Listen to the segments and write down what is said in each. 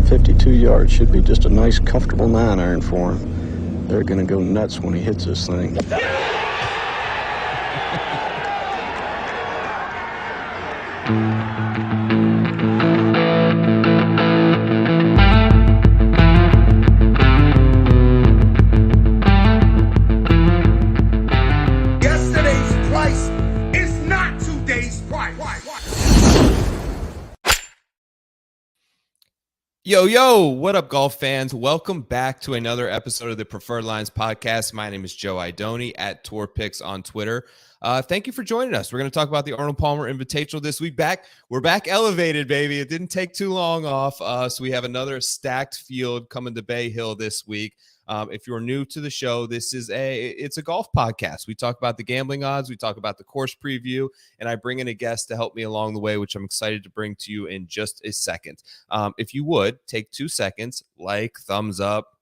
52 yards should be just a nice, comfortable 9-iron for him. They're going to go nuts when he hits this thing. Yesterday's price is not today's price. Yo, what up, golf fans? Welcome back to another episode of the Preferred Lines podcast. My name is Joe Idoni at Tour Picks on Twitter. Thank you for joining us. We're going to talk about the Arnold Palmer Invitational this week. We're back elevated, baby. It didn't take too long off. So we have another stacked field coming to Bay Hill this week. If you're new to the show, it's a golf podcast. We talk about the gambling odds, we talk about the course preview, and I bring in a guest to help me along the way, which I'm excited to bring to you in just a second. If you would take 2 seconds, thumbs up,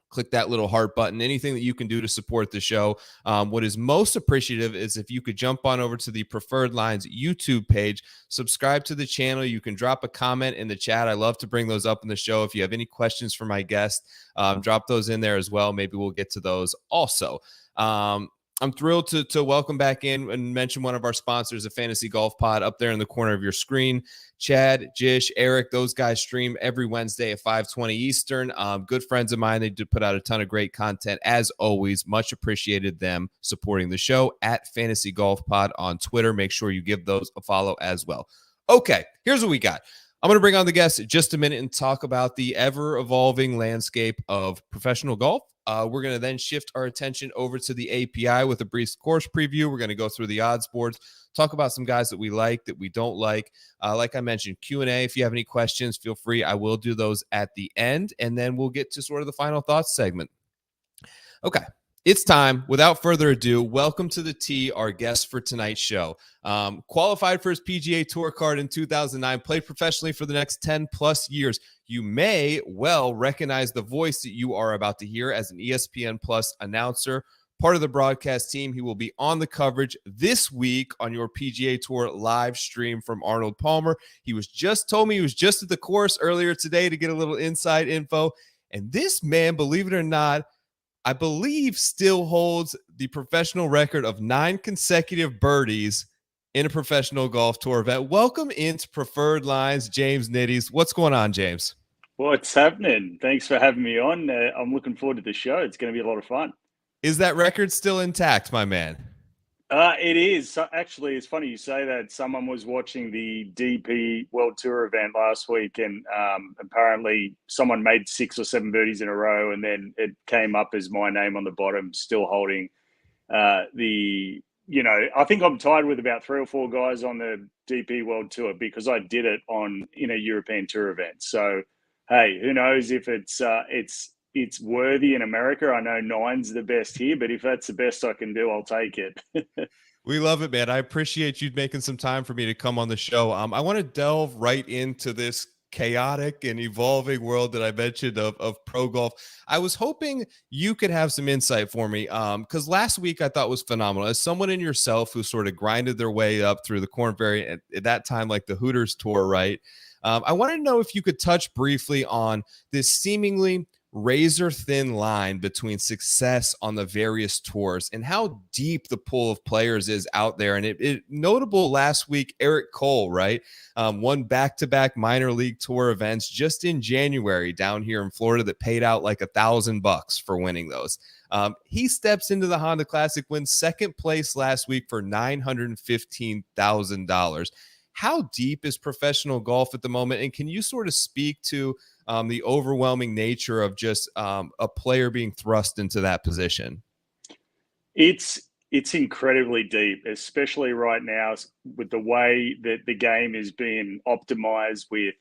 click that little heart button, anything that you can do to support the show. What is most appreciative is if you could jump on over to the Preferred Lines YouTube page, subscribe to the channel. You can drop a comment in the chat. I love to bring those up in the show. If you have any questions for my guest, drop those in there as well. Maybe we'll get to those also. I'm thrilled to welcome back in and mention one of our sponsors, the Fantasy Golf Pod, up there in the corner of your screen. Chad, Jish, Eric, those guys stream every Wednesday at 5:20 Eastern. Good friends of mine. They do put out a ton of great content. As always, much appreciated them supporting the show at Fantasy Golf Pod on Twitter. Make sure you give those a follow as well. Okay, here's what we got. I'm going to bring on the guest in just a minute and talk about the ever-evolving landscape of professional golf. We're going to then shift our attention over to the API with a brief course preview. We're going to go through the odds boards, talk about some guys that we like, that we don't like. Like I mentioned, Q&A. If you have any questions, feel free. I will do those at the end, and then we'll get to sort of the final thoughts segment. Okay. It's time. Without further ado, welcome to the tee, our guest for tonight's show. Qualified for his PGA Tour card in 2009, played professionally for the next 10 plus years. You may well recognize the voice that you are about to hear as an ESPN Plus announcer, part of the broadcast team. He will be on the coverage this week on your PGA Tour live stream from Arnold Palmer. He told me he was just at the course earlier today to get a little inside info. And this man, believe it or not, I believe still holds the professional record of 9 consecutive birdies in a professional golf tour event. Welcome into Preferred Lines, James Nitties. What's going on, James? What's happening? Thanks for having me on. I'm looking forward to the show. It's going to be a lot of fun. Is that record still intact, my man? It is. So actually, it's funny you say that. Someone was watching the DP World Tour event last week, and apparently someone made 6 or 7 birdies in a row, and then it came up as my name on the bottom, still holding I think I'm tied with about 3 or 4 guys on the DP World Tour because I did it in a European Tour event. So, hey, who knows if it's worthy in America. I know 9's the best here, but if that's the best I can do, I'll take it. We love it, man. I appreciate you making some time for me to come on the show. I want to delve right into this chaotic and evolving world that I mentioned of pro golf. I was hoping you could have some insight for me because last week I thought was phenomenal. As someone in yourself who sort of grinded their way up through the Corn Ferry at that time, like the Hooters tour, right? I wanted to know if you could touch briefly on this seemingly razor thin line between success on the various tours and how deep the pool of players is out there. And it notable last week, Eric Cole, right? Won back-to-back minor league tour events just in January down here in Florida that paid out like $1,000 for winning those. He steps into the Honda Classic, wins second place last week for $915,000. How deep is professional golf at the moment? And can you sort of speak to the overwhelming nature of just a player being thrust into that position? It's incredibly deep, especially right now with the way that the game is being optimized with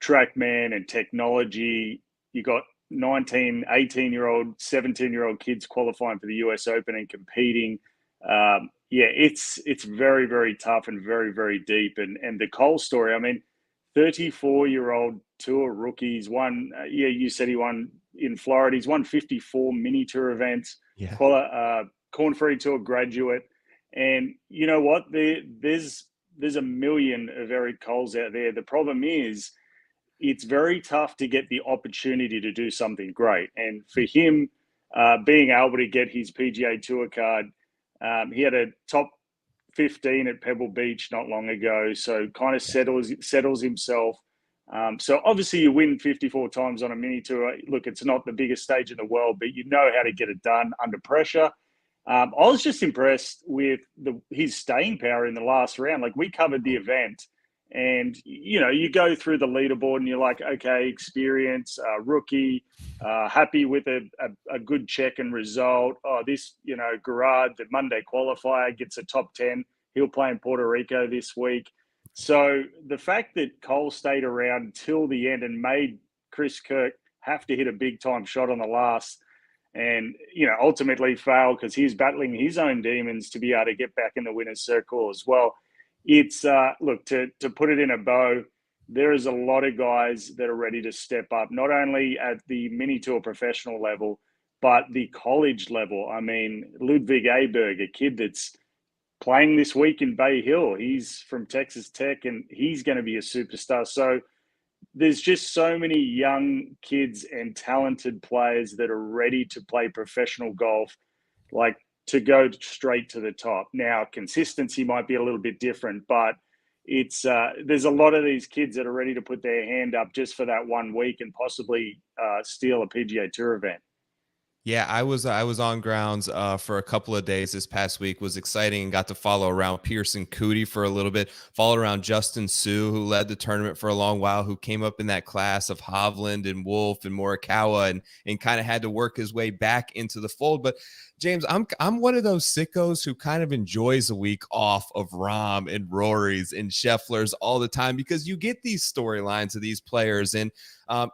TrackMan and technology. You got 19, 18-year-old, 17-year-old kids qualifying for the US Open and competing. It's very, very tough and very, very deep. And the Cole story, I mean, 34-year-old tour rookies won. You said he won in Florida. He's won 54 mini tour events. Yeah. Corn Ferry Tour graduate. And you know what? There's a million of Eric Coles out there. The problem is it's very tough to get the opportunity to do something great. And for him, being able to get his PGA Tour card, he had a top 15 at Pebble Beach not long ago, so kind of settles himself. So obviously you win 54 times on a mini tour. Look, it's not the biggest stage in the world, but you know how to get it done under pressure. I was just impressed with his staying power in the last round. Like, we covered the event, and you go through the leaderboard and you're like, okay, experience, rookie, happy with a good check and result. Oh, this, Garrard, the Monday qualifier, gets a top 10. He'll play in Puerto Rico this week. So the fact that Cole stayed around till the end and made Chris Kirk have to hit a big time shot on the last, and ultimately fail because he's battling his own demons to be able to get back in the winner's circle as well. It's look, to put it in a bow, there is a lot of guys that are ready to step up, not only at the mini tour professional level, but the college level. I mean, Ludwig Aberg, a kid that's playing this week in Bay Hill, he's from Texas Tech, and he's going to be a superstar. So there's just so many young kids and talented players that are ready to play professional golf, like to go straight to the top. Now, consistency might be a little bit different, but it's there's a lot of these kids that are ready to put their hand up just for that 1 week and possibly steal a PGA Tour event. Yeah, I was on grounds for a couple of days this past week. Was exciting and got to follow around Pearson Cootie for a little bit. Followed around Justin Sue, who led the tournament for a long while, who came up in that class of Hovland and Wolf and Morikawa, and kind of had to work his way back into the fold. But James, I'm one of those sickos who kind of enjoys a week off of Rahm and Rory's and Scheffler's all the time, because you get these storylines of these players, and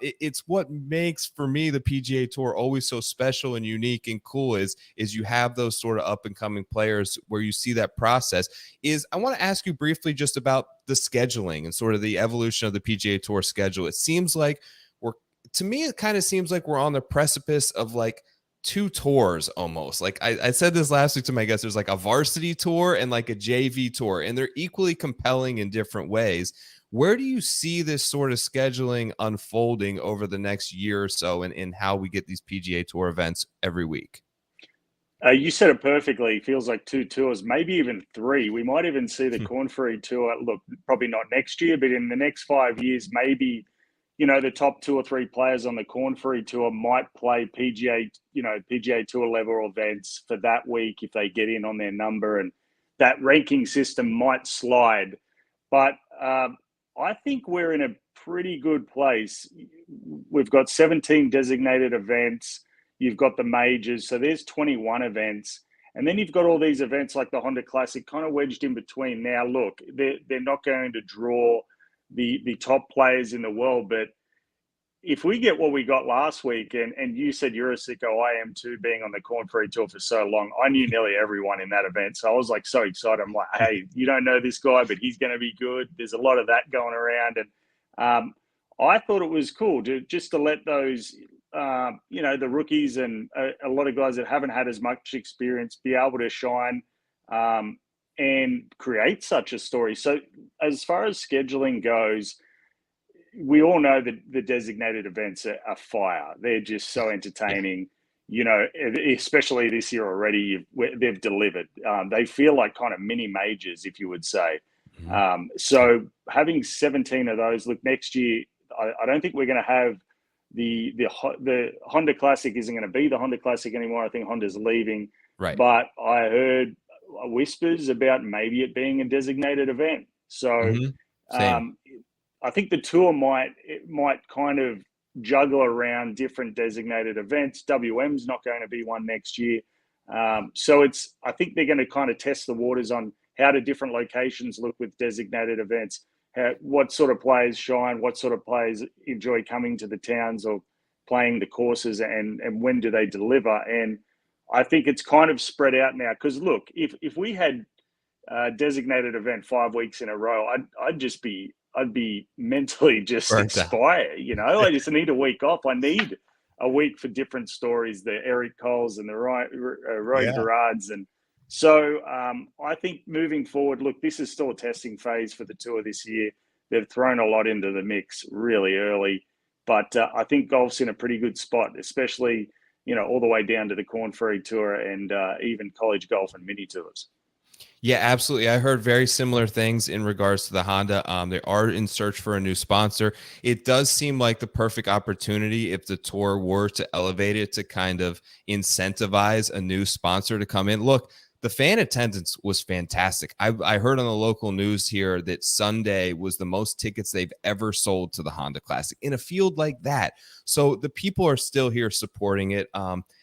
it's what makes, for me, the PGA Tour always so special and unique and cool is you have those sort of up and coming players where you see that process. I want to ask you briefly just about the scheduling and sort of the evolution of the PGA Tour schedule. It seems like it kind of seems like we're on the precipice of like two tours almost. Like I said this last week to my guests, there's like a varsity tour and like a JV tour, and they're equally compelling in different ways. Where do you see this sort of scheduling unfolding over the next year or so, in how we get these PGA Tour events every week? You said it perfectly. It feels like two tours, maybe even three. We might even see the Corn Ferry Tour. Look, probably not next year, but in the next 5 years, maybe, the top 2 or 3 players on the Corn Ferry Tour might play PGA Tour level events for that week if they get in on their number, and that ranking system might slide. But I think we're in a pretty good place. We've got 17 designated events. You've got the majors. So there's 21 events. And then you've got all these events like the Honda Classic kind of wedged in between. Now, look, they're not going to draw the top players in the world. But if we get what we got last week, and you said you're a sicko, I am too, being on the Corn Ferry Tour for so long, I knew nearly everyone in that event. So I was like so excited. I'm like, hey, you don't know this guy, but he's going to be good. There's a lot of that going around. And I thought it was cool to let those, the rookies and a lot of guys that haven't had as much experience be able to shine and create such a story. So as far as scheduling goes, we all know that the designated events are fire. They're just so entertaining, especially this year already. They've delivered. They feel like kind of mini majors, if you would say. So having 17 of those, look, next year, I don't think we're going to have the Honda Classic isn't going to be the Honda Classic anymore. I think Honda's leaving. Right. But I heard whispers about maybe it being a designated event. So I think the tour might kind of juggle around different designated events. WM's not going to be one next year. So I think they're going to kind of test the waters on how do different locations look with designated events, what sort of players shine, what sort of players enjoy coming to the towns or playing the courses, and when do they deliver. And I think it's kind of spread out now, because look, if we had a designated event 5 weeks in a row, I'd be mentally just expired. I just need a week off. I need a week for different stories, the Eric Coles and the Roy Gerards. And so I think moving forward, look, this is still a testing phase for the tour this year. they've thrown a lot into the mix really early. But I think golf's in a pretty good spot, especially, all the way down to the Corn Ferry Tour and even college golf and mini tours. Yeah, absolutely. I heard very similar things in regards to the Honda. They are in search for a new sponsor. It does seem like the perfect opportunity if the tour were to elevate it to kind of incentivize a new sponsor to come in. Look, the fan attendance was fantastic. I heard on the local news here that Sunday was the most tickets they've ever sold to the Honda Classic in a field like that. So the people are still here supporting it.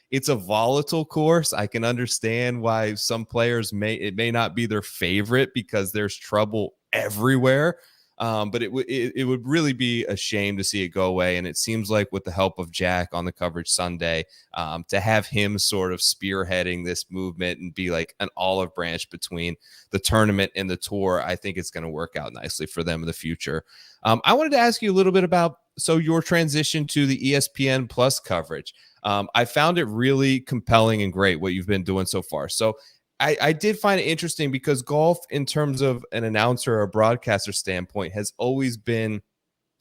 It's a volatile course. I can understand why some players may not be their favorite because there's trouble everywhere. But it would really be a shame to see it go away. And it seems like with the help of Jack on the coverage Sunday, to have him sort of spearheading this movement and be like an olive branch between the tournament and the tour, I think it's going to work out nicely for them in the future. I wanted to ask you a little bit about your transition to the ESPN Plus coverage. I found it really compelling and great what you've been doing so far. So I did find it interesting because golf, in terms of an announcer or a broadcaster standpoint, has always been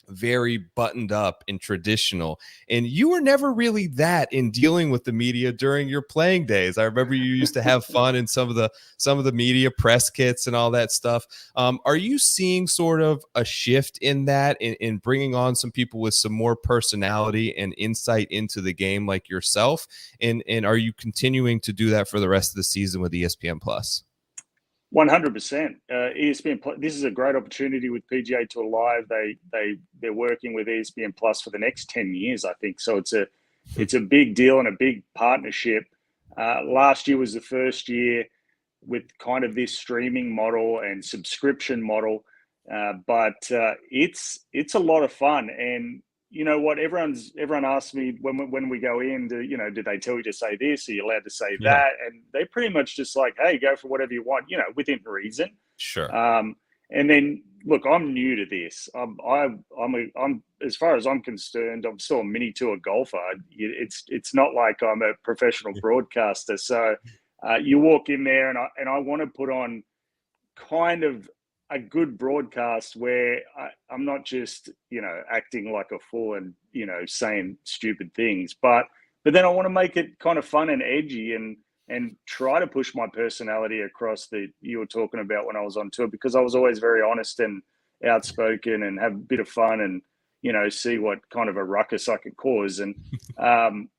very buttoned up and traditional. And you were never really that in dealing with the media during your playing days. I remember you used to have fun in some of the media press kits and all that stuff. Are you seeing sort of a shift in that, in bringing on some people with some more personality and insight into the game like yourself? And are you continuing to do that for the rest of the season with ESPN Plus? 100%. ESPN Plus, this is a great opportunity with PGA Tour Live. They're working with ESPN Plus for the next 10 years, I think. So it's a big deal and a big partnership. Last year was the first year with kind of this streaming model and subscription model, but it's a lot of fun. And you know what? Everyone asks me when we go in, did they tell you to say this? Are you allowed to say that? And they pretty much just like, hey, go for whatever you want, within reason. Sure. And then look, I'm new to this. I'm as far as I'm concerned, I'm still a mini tour golfer. It's not like I'm a professional broadcaster. So you walk in there, and I want to put on kind of a good broadcast where I'm not just, acting like a fool and, saying stupid things, but then I want to make it kind of fun and edgy and try to push my personality across you were talking about when I was on tour, because I was always very honest and outspoken and have a bit of fun and, see what kind of a ruckus I could cause. And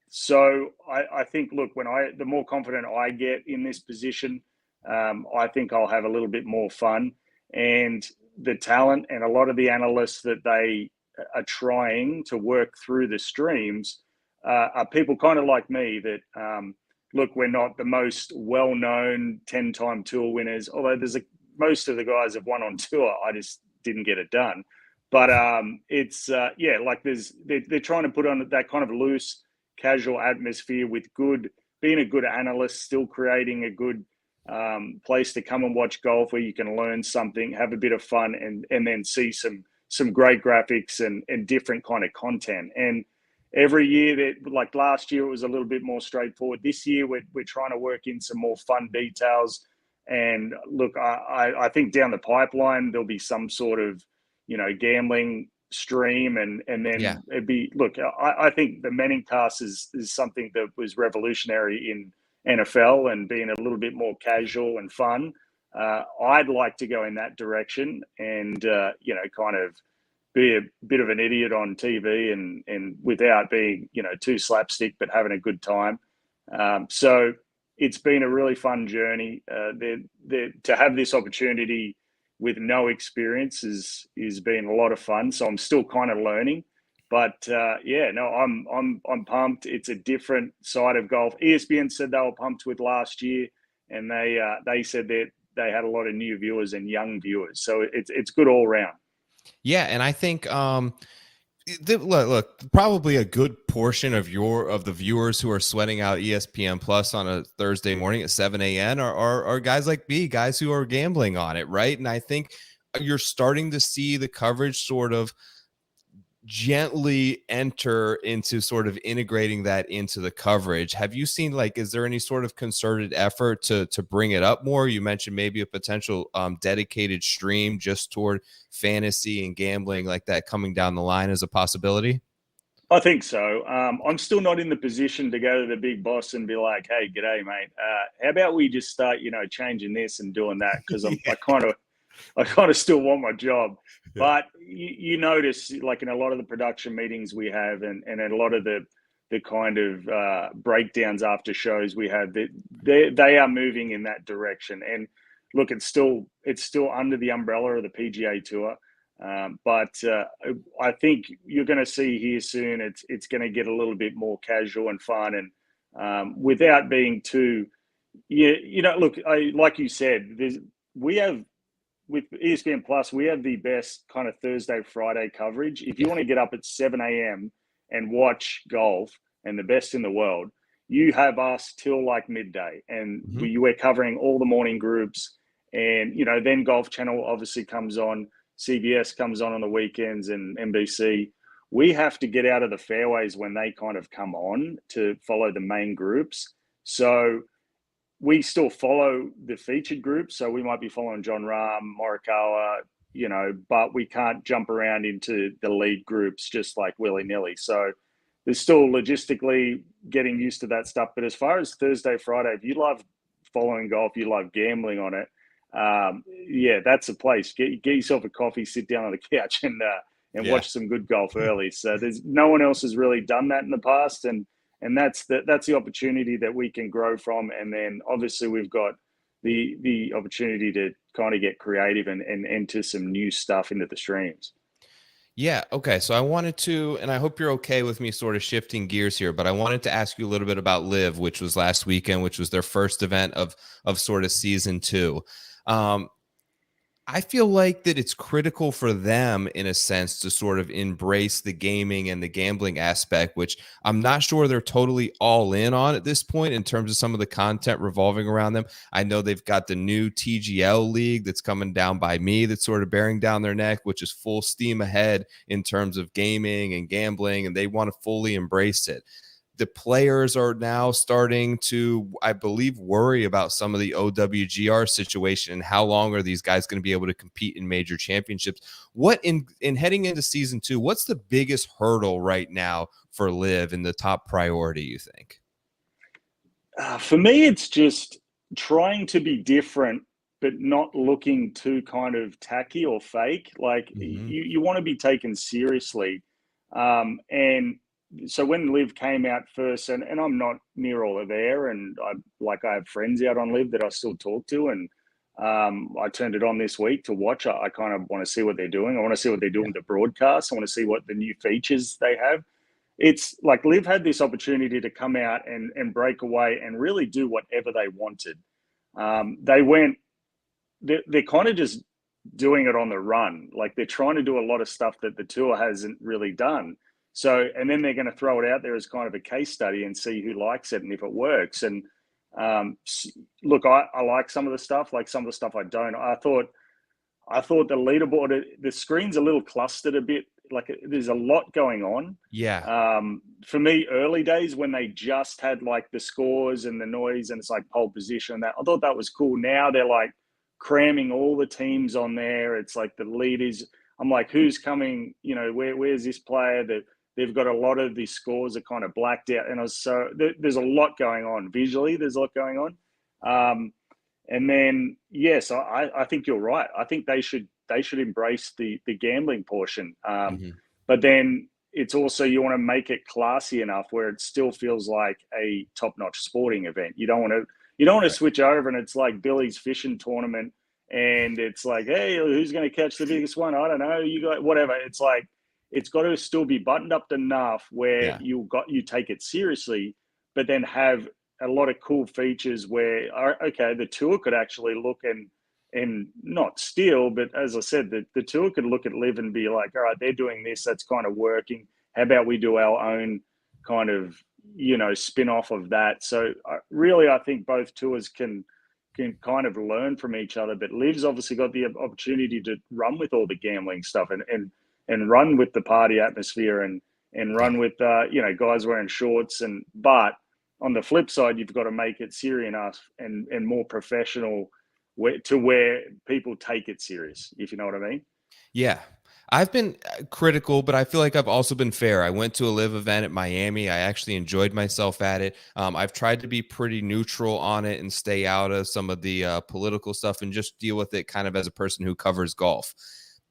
so I think, look, the more confident I get in this position, I think I'll have a little bit more fun. And the talent and a lot of the analysts that they are trying to work through the streams are people kind of like me that, look, we're not the most well-known 10-time tour winners, although most of the guys have won on tour. I just didn't get it done. But it's, like they're trying to put on that kind of loose, casual atmosphere with being a good analyst, still creating a good place to come and watch golf where you can learn something, have a bit of fun, and then see some great graphics and different kind of content. And every year, like last year, it was a little bit more straightforward. This year, we're trying to work in some more fun details. And look, I think down the pipeline there'll be some sort of gambling stream, and then it'd be, look, I think the Manningcast is something that was revolutionary in NFL and being a little bit more casual and fun. I'd like to go in that direction and, kind of be a bit of an idiot on TV and without being, too slapstick, but having a good time. So it's been a really fun journey. To have this opportunity with no experience is been a lot of fun. So I'm still kind of learning. But I'm pumped. It's a different side of golf. ESPN said they were pumped with last year, and they said that they had a lot of new viewers and young viewers. So it's good all around. Yeah, and I think look, probably a good portion of the viewers who are sweating out ESPN Plus on a Thursday morning at 7 a.m. are guys like me, guys who are gambling on it, right? And I think you're starting to see the coverage sort of gently enter into sort of integrating that into the coverage. Have you seen, like, is there any sort of concerted effort to bring it up more? You mentioned maybe a potential dedicated stream just toward fantasy and gambling like that coming down the line as a possibility. I think so. I'm still not in the position to go to the big boss and be like, "Hey, g'day, mate. How about we just start, changing this and doing that?" Because I kind of still want my job. But you notice, like in a lot of the production meetings we have, and a lot of the kind of breakdowns after shows we have, that they are moving in that direction. And look, it's still under the umbrella of the PGA Tour. But I think you're going to see here soon. It's going to get a little bit more casual and fun, and without being too. Look, like you said, we have with ESPN Plus, we have the best kind of Thursday, Friday coverage. If you want to get up at 7 a.m. and watch golf and the best in the world, you have us till like midday, and we're covering all the morning groups, and then Golf Channel obviously comes on. CBS comes on the weekends, and NBC. We have to get out of the fairways when they kind of come on to follow the main groups. So we still follow the featured groups. So we might be following John Rahm, Morikawa, but we can't jump around into the lead groups just like willy-nilly. So there's still logistically getting used to that stuff. But as far as Thursday, Friday, if you love following golf, you love gambling on it, that's a place. Get yourself a coffee, sit down on the couch, and watch some good golf early. So there's no one else has really done that in the past, and that's the opportunity that we can grow from. And then obviously we've got the opportunity to kind of get creative and enter some new stuff into the streams. Yeah. Okay. So I wanted to, and I hope you're okay with me sort of shifting gears here, but I wanted to ask you a little bit about Live, which was last weekend, which was their first event of sort of season 2. I feel like that it's critical for them, in a sense, to sort of embrace the gaming and the gambling aspect, which I'm not sure they're totally all in on at this point in terms of some of the content revolving around them. I know they've got the new TGL league that's coming down by me that's sort of bearing down their neck, which is full steam ahead in terms of gaming and gambling, and they want to fully embrace it. The players are now starting to, I believe, worry about some of the OWGR situation and how long are these guys going to be able to compete in major championships. What in heading into season 2, what's the biggest hurdle right now for Liv and the top priority, you think? For me, it's just trying to be different, but not looking too kind of tacky or fake. Like you want to be taken seriously. And so when Liv came out first, and I'm not near all of there, and I have friends out on Liv that I still talk to, and I turned it on this week to watch. I kind of want to see what they're doing. I want to see what they're doing with the broadcast. I want to see what the new features they have. It's like Liv had this opportunity to come out and break away and really do whatever they wanted. They're kind of just doing it on the run. Like they're trying to do a lot of stuff that the tour hasn't really done. So, and then they're going to throw it out there as kind of a case study and see who likes it and if it works. And look, I like some of the stuff, like some of the stuff I don't. I thought the leaderboard, the screen's a little clustered a bit. Like there's a lot going on. Yeah. For me, early days when they just had like the scores and the noise and it's like pole position and that, I thought that was cool. Now they're like cramming all the teams on there. It's like the leaders. I'm like, who's coming? Where's this player that? They've got a lot of these scores are kind of blacked out, and there's a lot going on visually. There's a lot going on, and then yes, I think you're right. I think they should embrace the gambling portion, but then it's also you want to make it classy enough where it still feels like a top-notch sporting event. You don't want to switch over and it's like Billy's fishing tournament, and it's like, hey, who's going to catch the biggest one? I don't know. You got whatever. It's like. It's got to still be buttoned up enough where you take it seriously, but then have a lot of cool features where, okay, the tour could actually look and not steal, but as I said, the tour could look at Liv and be like, all right, they're doing this, that's kind of working. How about we do our own kind of, spin off of that? So really, I think both tours can kind of learn from each other, but Liv's obviously got the opportunity to run with all the gambling stuff and and run with the party atmosphere and run with guys wearing shorts. But on the flip side, you've got to make it serious enough and more professional to where people take it serious, if you know what I mean. Yeah. I've been critical, but I feel like I've also been fair. I went to a live event at Miami. I actually enjoyed myself at it. I've tried to be pretty neutral on it and stay out of some of the political stuff and just deal with it kind of as a person who covers golf.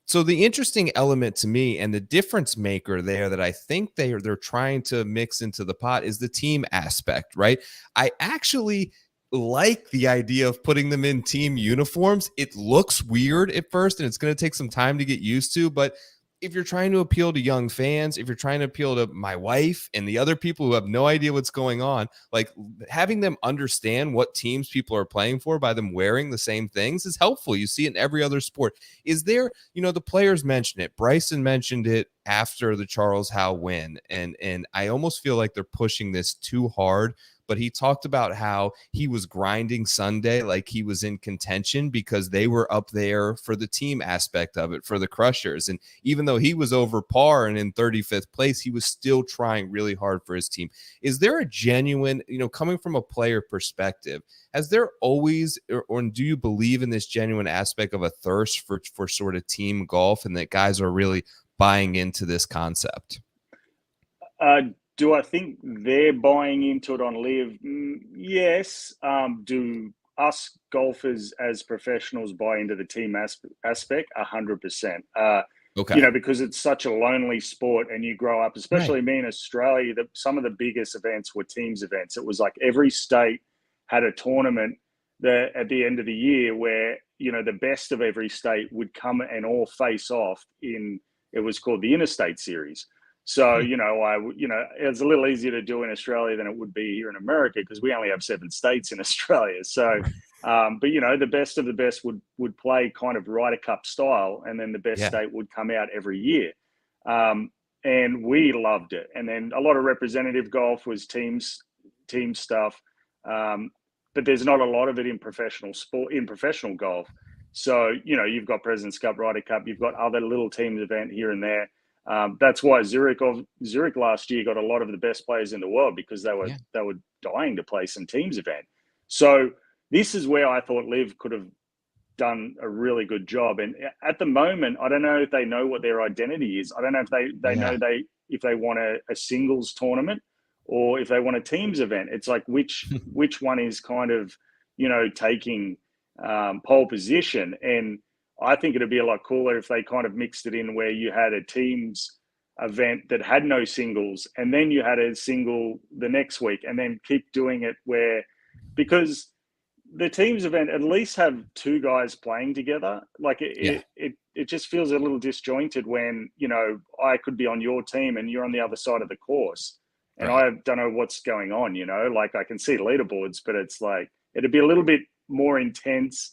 So the interesting element to me and the difference maker there that I think they're trying to mix into the pot is the team aspect, right? I actually like the idea of putting them in team uniforms. It looks weird at first and it's going to take some time to get used to, but if you're trying to appeal to young fans, if you're trying to appeal to my wife and the other people who have no idea what's going on, like having them understand what teams people are playing for by them wearing the same things is helpful. You see it in every other sport. Is there, the players mentioned it. Bryson mentioned it after the Charles Howe win. And I almost feel like they're pushing this too hard. But he talked about how he was grinding Sunday like he was in contention because they were up there for the team aspect of it, for the Crushers. And even though he was over par and in 35th place, he was still trying really hard for his team. Is there a genuine, coming from a player perspective, has there always, or do you believe in this genuine aspect of a thirst for sort of team golf and that guys are really buying into this concept? Do I think they're buying into it on live? Yes. Do us golfers as professionals buy into the team aspect? 100%. Okay. Because it's such a lonely sport and you grow up, especially me in Australia, some of the biggest events were teams events. It was like every state had a tournament at the end of the year where, the best of every state would come and all face off it was called the Interstate Series. So, it's a little easier to do in Australia than it would be here in America because we only have 7 states in Australia. So, but the best of the best would play kind of Ryder Cup style, and then the best state would come out every year. And we loved it. And then a lot of representative golf was team stuff. But there's not a lot of it in professional golf. So, you've got President's Cup, Ryder Cup, you've got other little teams event here and there. That's why Zurich last year got a lot of the best players in the world because they were dying to play some teams event. So this is where I thought Liv could have done a really good job. And at the moment, I don't know if they know what their identity is. I don't know if they know if they want a singles tournament or if they want a teams event. It's like which one is kind of taking pole position. And I think it'd be a lot cooler if they kind of mixed it in where you had a teams event that had no singles and then you had a single the next week and then keep doing it because the teams event at least have 2 guys playing together. Like it just feels a little disjointed when, I could be on your team and you're on the other side of the course and I don't know what's going on, like I can see leaderboards, but it's like, it'd be a little bit more intense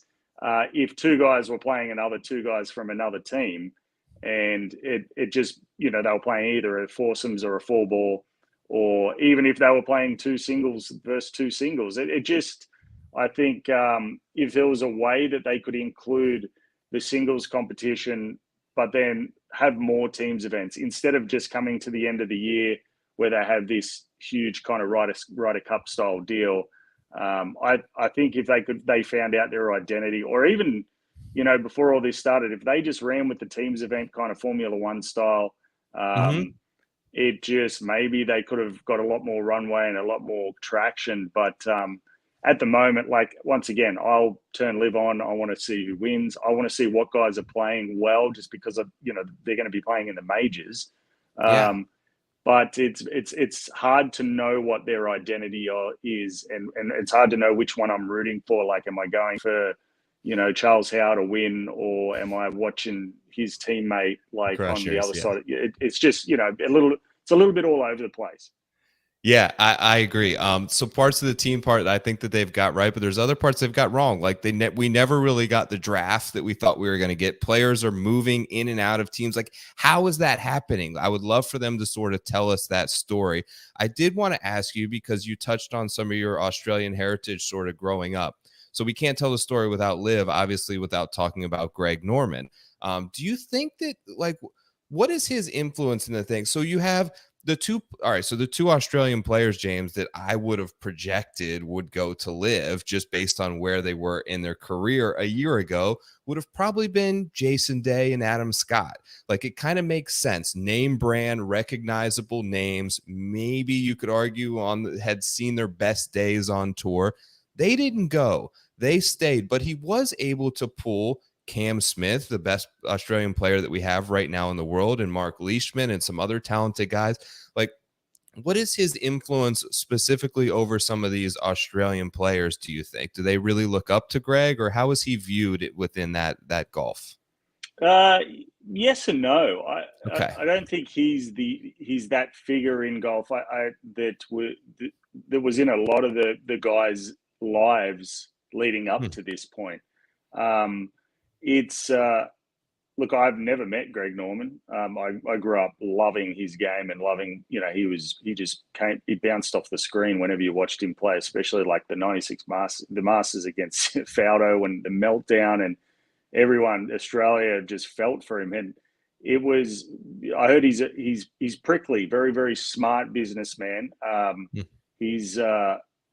if 2 guys were playing another 2 guys from another team, and it just they were playing either a foursomes or a 4-ball, or even if they were playing 2 singles versus 2 singles, it just I think if there was a way that they could include the singles competition, but then have more teams events instead of just coming to the end of the year where they have this huge kind of Ryder Cup style deal. I think if they found out their identity, or even, before all this started, if they just ran with the teams event kind of Formula One style, it just, maybe they could have got a lot more runway and a lot more traction. But at the moment, like, once again, I'll turn Liv on. I want to see who wins. I want to see what guys are playing well, just because of, they're going to be playing in the majors. But it's hard to know what their identity is, and it's hard to know which one I'm rooting for. Like, am I going for, Charles Howe to win, or am I watching his teammate on the other side? It's just it's a little bit all over the place. Yeah, I agree. So parts of the team part I think that they've got right, but there's other parts they've got wrong. Like we never really got the draft that we thought we were going to get. Players are moving in and out of teams. Like, how is that happening? I would love for them to sort of tell us that story. I did want to ask you, because you touched on some of your Australian heritage sort of growing up. So we can't tell the story without Liv, obviously, without talking about Greg Norman. Do you think that, like, what is his influence in the thing? So you have the two, all right, so the two Australian players, James, that I would have projected would go to live just based on where they were in their career a year ago would have probably been Jason Day and Adam Scott. Like, it kind of makes sense. Name brand, recognizable names. Maybe you could argue had seen their best days on tour. They didn't go. They stayed, but he was able to pull Cam Smith, the best Australian player that we have right now in the world, and Mark Leishman and some other talented guys. Like, what is his influence specifically over some of these Australian players, do you think? Do they really look up to Greg, or how is he viewed within that golf? Yes and no. Okay. I don't think he's that figure in golf that was in a lot of the guys' lives leading up to this point. Look, I've never met Greg Norman. I grew up loving his game and loving, he bounced off the screen whenever you watched him play, especially like the 96 Masters against Faldo and the meltdown, and everyone, Australia just felt for him. And I heard he's prickly, very, very smart businessman. He's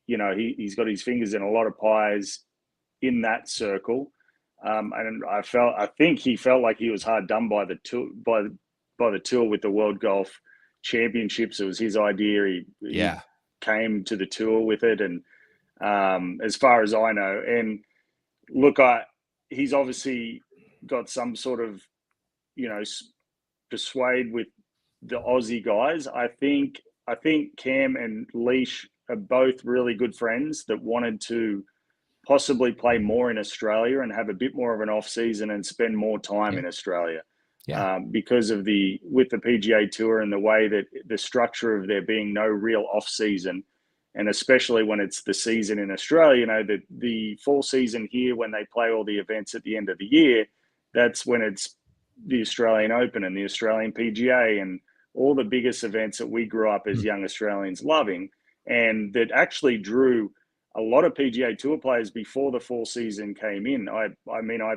he's got his fingers in a lot of pies in that circle. And I think he felt like he was hard done by the tour with the World Golf Championships. It was his idea. He came to the tour with it, and as far as I know, and look, he's obviously got some sort of persuade with the Aussie guys. I think Cam and Leash are both really good friends that wanted to possibly play more in Australia and have a bit more of an off season and spend more time in Australia. Because of with the PGA Tour and the way that the structure of there being no real off season, and especially when it's the season in Australia, the fall season here, when they play all the events at the end of the year, that's when it's the Australian Open and the Australian PGA and all the biggest events that we grew up as young Australians loving, and that actually drew a lot of PGA Tour players before the fall season came in. I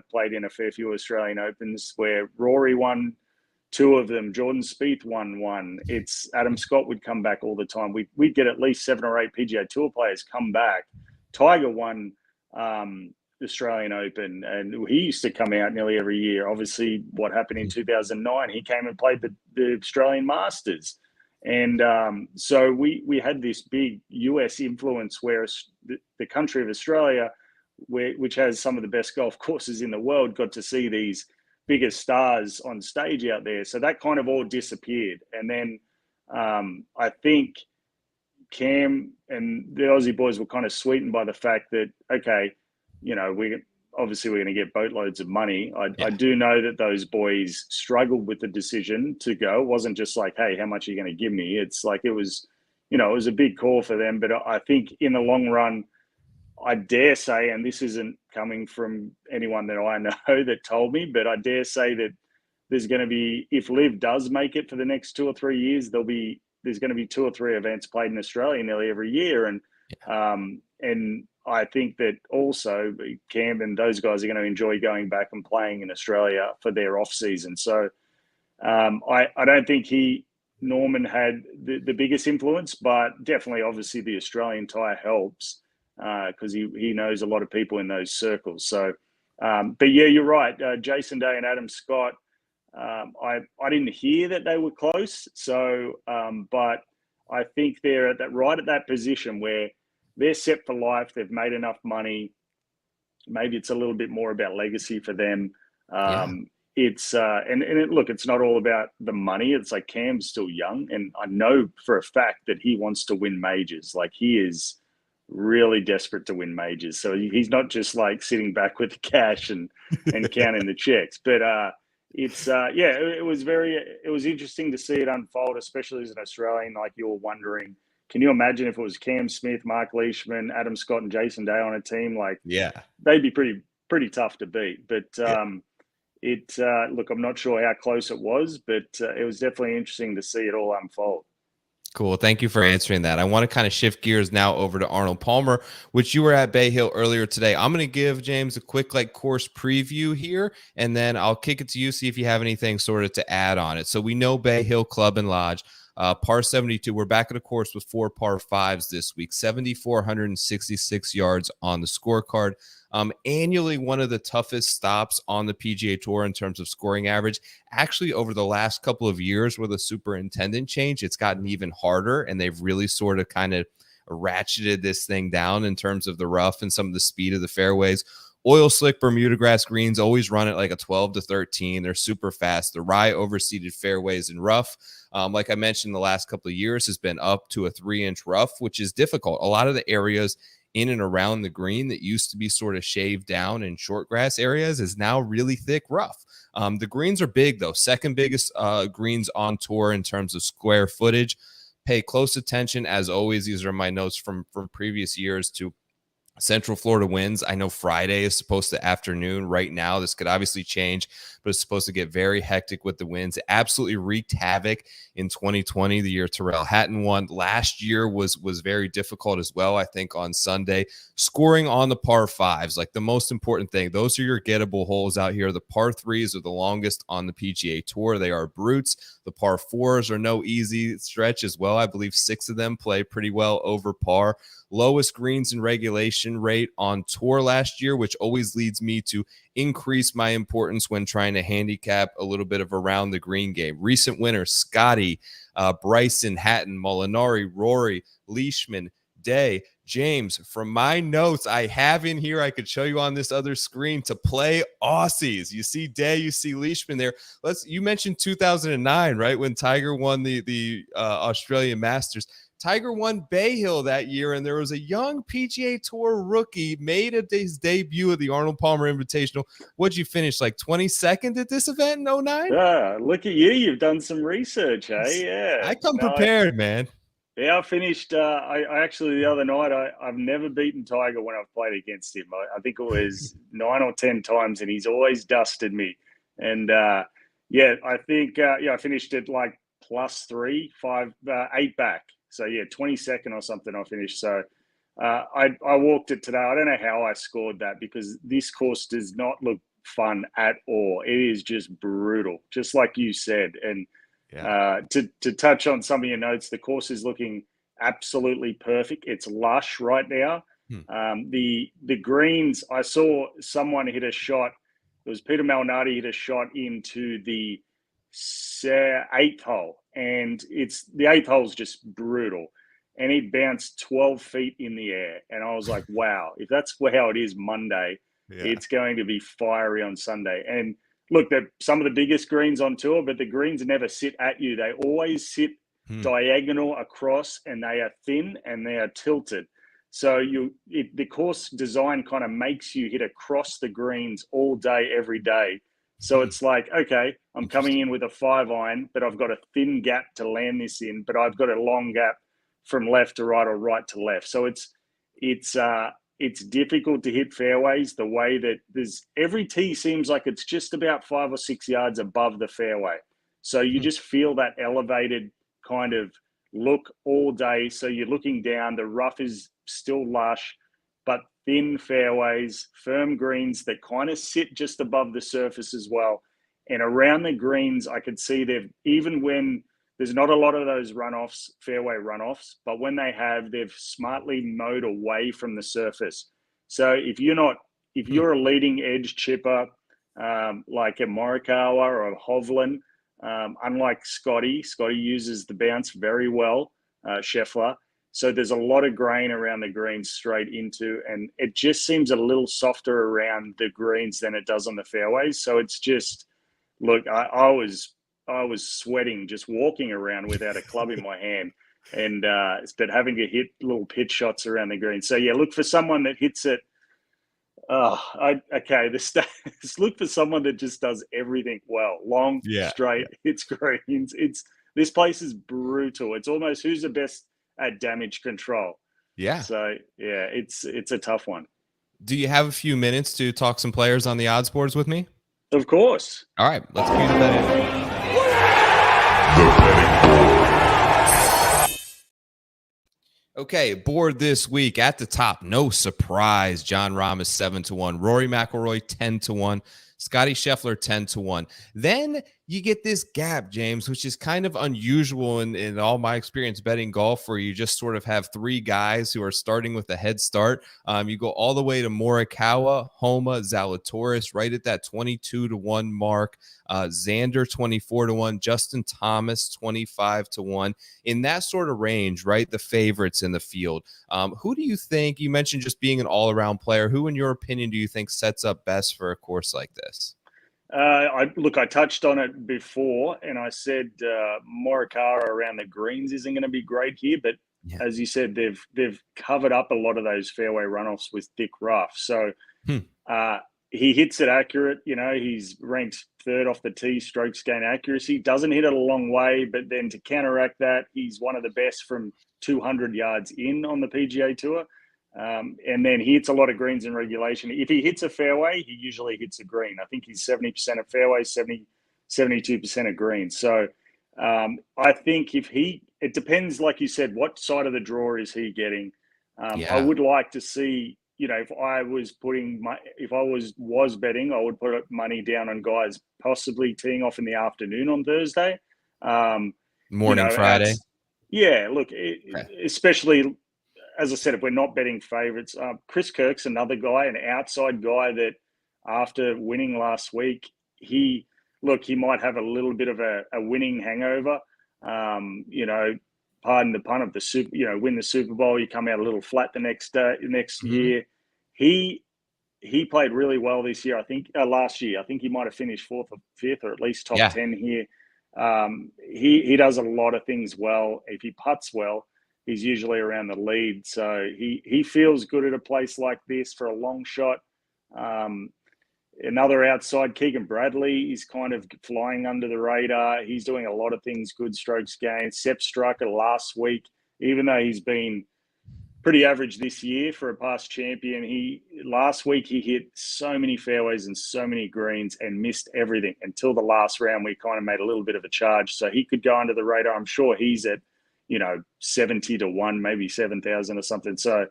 played in a fair few Australian Opens where Rory won 2 of them, Jordan Spieth won 1. It's Adam Scott would come back all the time. We'd get at least 7 or 8 PGA Tour players come back. Tiger won the Australian Open, and he used to come out nearly every year. Obviously, what happened in 2009, he came and played the Australian Masters. And so we had this big US influence where the country of Australia, which has some of the best golf courses in the world, got to see these biggest stars on stage out there. So that kind of all disappeared. And then I think Cam and the Aussie boys were kind of sweetened by the fact that, okay, we're going to get boatloads of money. I do know that those boys struggled with the decision to go. It wasn't just like, hey, how much are you going to give me? It's like it was a big call for them. But I think in the long run, I dare say, and this isn't coming from anyone that I know that told me, but I dare say that there's going to be, if Liv does make it for the next 2 or 3 years, there's going to be 2 or 3 events played in Australia nearly every year. And I think that also Cam and those guys are going to enjoy going back and playing in Australia for their off season. So I don't think Norman had the biggest influence, but definitely, obviously, the Australian tie helps because he knows a lot of people in those circles. So, but yeah, you're right. Jason Day and Adam Scott, I didn't hear that they were close. So, but I think they're right at that position where they're set for life. They've made enough money. Maybe it's a little bit more about legacy for them. It's look, it's not all about the money. It's like Cam's still young, and I know for a fact that he wants to win majors. Like, he is really desperate to win majors. So he's not just like sitting back with the cash and counting the checks. But it was interesting to see it unfold, especially as an Australian. Like, you're wondering, can you imagine if it was Cam Smith, Mark Leishman, Adam Scott, and Jason Day on a team? Like, they'd be pretty tough to beat. But look, I'm not sure how close it was, but it was definitely interesting to see it all unfold. Cool. Thank you for answering that. I want to kind of shift gears now over to Arnold Palmer, which you were at Bay Hill earlier today. I'm going to give James a quick course preview here, and then I'll kick it to you, see if you have anything sort of to add on it. So we know Bay Hill Club and Lodge, par 72. We're back at a course with 4 par 5s this week, 7,466 yards on the scorecard. Annually, one of the toughest stops on the PGA Tour in terms of scoring average. Actually, over the last couple of years with a superintendent change, it's gotten even harder, and they've really sort of kind of ratcheted this thing down in terms of the rough and some of the speed of the fairways. Oil slick Bermuda grass greens always run at like a 12 to 13. They're super fast. The rye overseeded fairways and rough, like I mentioned, the last couple of years has been up to a 3-inch rough, which is difficult. A lot of the areas in and around the green that used to be sort of shaved down in short grass areas is now really thick rough. The greens are big, though. Second biggest greens on tour in terms of square footage. Pay close attention, as always. These are my notes from previous years to Central Florida winds. I know Friday is supposed to afternoon right now. This could obviously change, but it's supposed to get very hectic with the winds. It absolutely wreaked havoc in 2020, the year Tyrrell Hatton won. Last year was very difficult as well, I think, on Sunday. Scoring on the par 5s, like the most important thing. Those are your gettable holes out here. The par 3s are the longest on the PGA Tour. They are brutes. The par 4s are no easy stretch as well. I believe 6 of them play pretty well over par. Lowest greens in regulation rate on tour last year, which always leads me to increase my importance when trying to handicap a little bit of around the green game. Recent winners: Scotty, Bryson, Hatton, Molinari, Rory, Leishman, Day. James, from my notes I have in here, I could show you on this other screen, to play Aussies. You see Day, you see Leishman there. You mentioned 2009, right, when Tiger won the Australian Masters. Tiger won Bay Hill that year, and there was a young PGA Tour rookie made his debut at the Arnold Palmer Invitational. What'd you finish, like 22nd at this event in 09? Yeah, look at you. You've done some research, eh? Yeah. I come prepared, man. Yeah, I finished. I actually, the other night, I've never beaten Tiger when I've played against him. I think it was 9 or 10 times, and he's always dusted me. And yeah, I think I finished at like +3, 5, 8 back. So yeah, 22nd or something I finished. So I walked it today. I don't know how I scored that, because this course does not look fun at all. It is just brutal, just like you said. And to touch on some of your notes, the course is looking absolutely perfect. It's lush right now. The greens, I saw someone hit a shot. It was Peter Malnati hit a shot into the 8th hole, and the 8th hole is just brutal, and he bounced 12 feet in the air, and I was like, wow, if that's how it is Monday, it's going to be fiery on Sunday. And look, they're some of the biggest greens on tour, but the greens never sit at you. They always sit diagonal across, and they are thin and they are tilted. So the course design kind of makes you hit across the greens all day, every day. So it's like, okay, I'm coming in with a 5-iron, but I've got a thin gap to land this in, but I've got a long gap from left to right or right to left. So it's difficult to hit fairways the way that every tee seems like it's just about 5 or 6 yards above the fairway. So you just feel that elevated kind of look all day. So you're looking down, the rough is still lush, but thin fairways, firm greens that kind of sit just above the surface as well. And around the greens, I could see even when there's not a lot of those runoffs, fairway runoffs, but when they've smartly mowed away from the surface. So if you're a leading edge chipper, like a Morikawa or a Hovland, unlike Scotty uses the bounce very well, Scheffler. So there's a lot of grain around the greens straight into, and it just seems a little softer around the greens than it does on the fairways. So it's just, look, I was sweating just walking around without a club in my hand, and but having to hit little pitch shots around the green. So yeah, look for someone that hits it. Look for someone that just does everything well, long, straight, hits greens. This place is brutal. It's almost who's the best at damage control. Yeah. So yeah, it's a tough one. Do you have a few minutes to talk some players on the odds boards with me? Of course. All right, let's cue that in. Okay, board this week at the top. No surprise. John Rahm is 7-1. Rory McIlroy 10-1. Scotty Scheffler 10-1. Then you get this gap, James, which is kind of unusual in all my experience betting golf, where you just sort of have three guys who are starting with a head start. You go all the way to Morikawa, Homa, Zalatoris, right at that 22-1 mark. Xander 24-1, Justin Thomas 25-1. In that sort of range, right? The favorites in the field. Who do you think, you mentioned just being an all-around player, who in your opinion do you think sets up best for a course like this? I touched on it before, and I said Morikawa around the greens isn't going to be great here, but as you said, they've covered up a lot of those fairway runoffs with thick rough. So he hits it accurate. You know, he's ranked third off the tee, strokes gain accuracy. Doesn't hit it a long way, but then to counteract that, he's one of the best from 200 yards in on the PGA Tour. And then he hits a lot of greens in regulation. If he hits a fairway, he usually hits a green. I think he's 70% of fairways, 72% of greens. So I think it depends, like you said, what side of the draw is he getting? I would like to see, you know, if I was betting, I would put money down on guys possibly teeing off in the afternoon on Thursday. Morning Friday. Especially, as I said, if we're not betting favorites, Chris Kirk's another guy, an outside guy that after winning last week, he might have a little bit of a winning hangover. You know, pardon the pun, of the super, you know, win the Super Bowl, you come out a little flat the next year. He played really well this year. I think last year, I think he might have finished fourth or fifth, or at least top 10 here. He does a lot of things well. If he putts well, he's usually around the lead. So he feels good at a place like this for a long shot. Another outside, Keegan Bradley, is kind of flying under the radar. He's doing a lot of things, good strokes gained. Sepp Striker last week, even though he's been pretty average this year for a past champion, last week he hit so many fairways and so many greens and missed everything until the last round. We kind of made a little bit of a charge. So he could go under the radar. I'm sure he's at, 70-1, maybe 7,000 or something. So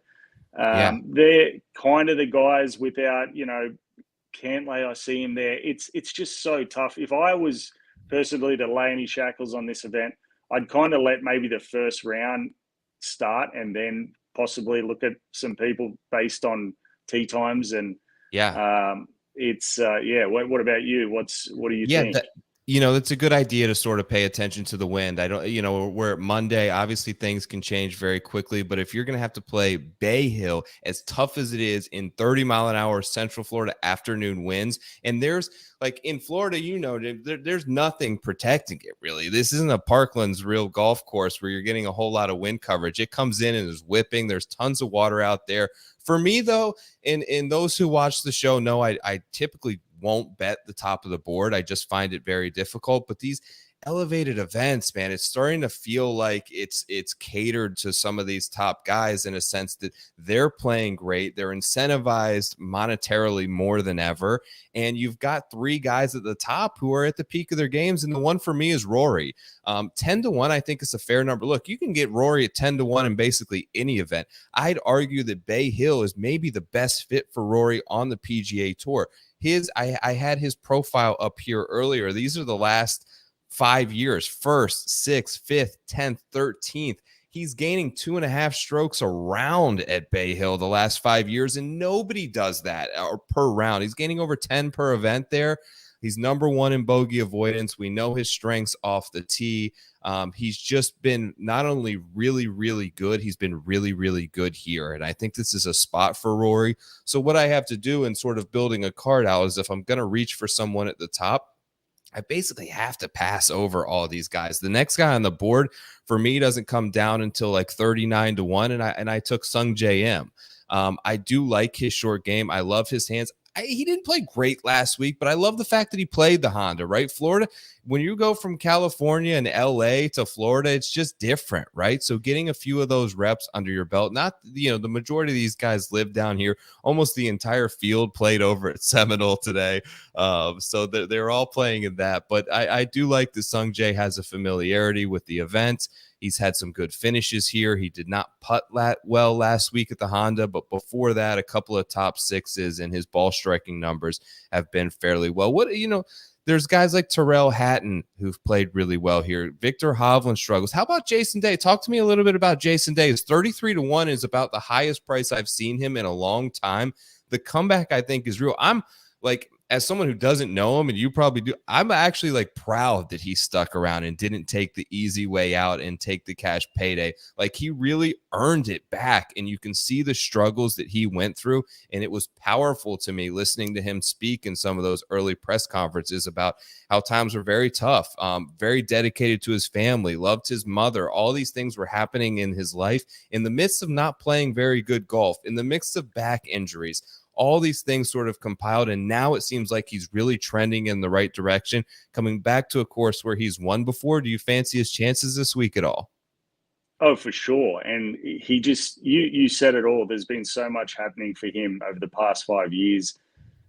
they're kind of the guys without, Cantlay, I see him there. It's just so tough. If I was personally to lay any shackles on this event, I'd kind of let maybe the first round start and then possibly look at some people based on tee times. And what about you? What do you think? It's a good idea to sort of pay attention to the wind. We're at Monday. Obviously, things can change very quickly. But if you're going to have to play Bay Hill, as tough as it is in 30-mile-an-hour Central Florida afternoon winds, and there's like in Florida, there's nothing protecting it, really. This isn't a Parkland's real golf course where you're getting a whole lot of wind coverage. It comes in and is whipping. There's tons of water out there. For me, though, and those who watch the show know I typically won't bet the top of the board. I just find it very difficult. But these elevated events, man, it's starting to feel like it's catered to some of these top guys in a sense that they're playing great. They're incentivized monetarily more than ever. And you've got three guys at the top who are at the peak of their games. And the one for me is Rory. 10-1, I think, is a fair number. Look, you can get Rory at 10-1 in basically any event. I'd argue that Bay Hill is maybe the best fit for Rory on the PGA Tour. I had his profile up here earlier. These are the last 5 years: 1st, 6th, 5th, 10th, 13th. He's gaining 2.5 strokes a round at Bay Hill the last 5 years, and nobody does that or per round. He's gaining over 10 per event there. He's number one in bogey avoidance. We know his strengths off the tee. He's just been not only really, really good, he's been really, really good here. And I think this is a spot for Rory. So what I have to do in sort of building a card out is if I'm going to reach for someone at the top, I basically have to pass over all these guys. The next guy on the board for me doesn't come down until like 39-1. And I took Sung J M. I do like his short game. I love his hands. He didn't play great last week, but I love the fact that he played the Honda, right? Florida, when you go from California and LA to Florida, it's just different, right? So getting a few of those reps under your belt, the majority of these guys live down here. Almost the entire field played over at Seminole today. So they're all playing in that. But I do like that Sung Jae has a familiarity with the event. He's had some good finishes here. He did not putt well last week at the Honda, but before that, a couple of top sixes, and his ball striking numbers have been fairly well. There's guys like Terrell Hatton who've played really well here. Victor Hovland struggles. How about Jason Day? Talk to me a little bit about Jason Day. His 33-1 is about the highest price I've seen him in a long time. The comeback, I think, is real. I'm like, as someone who doesn't know him, and you probably do, I'm actually like proud that he stuck around and didn't take the easy way out and take the cash payday. Like, he really earned it back, and you can see the struggles that he went through. And it was powerful to me listening to him speak in some of those early press conferences about how times were very tough, very dedicated to his family, loved his mother. All these things were happening in his life in the midst of not playing very good golf, in the midst of back injuries. All these things sort of compiled, and now it seems like he's really trending in the right direction, coming back to a course where he's won before. Do you fancy his chances this week at all? Oh, for sure. And he just, you said it all. There's been so much happening for him over the past 5 years,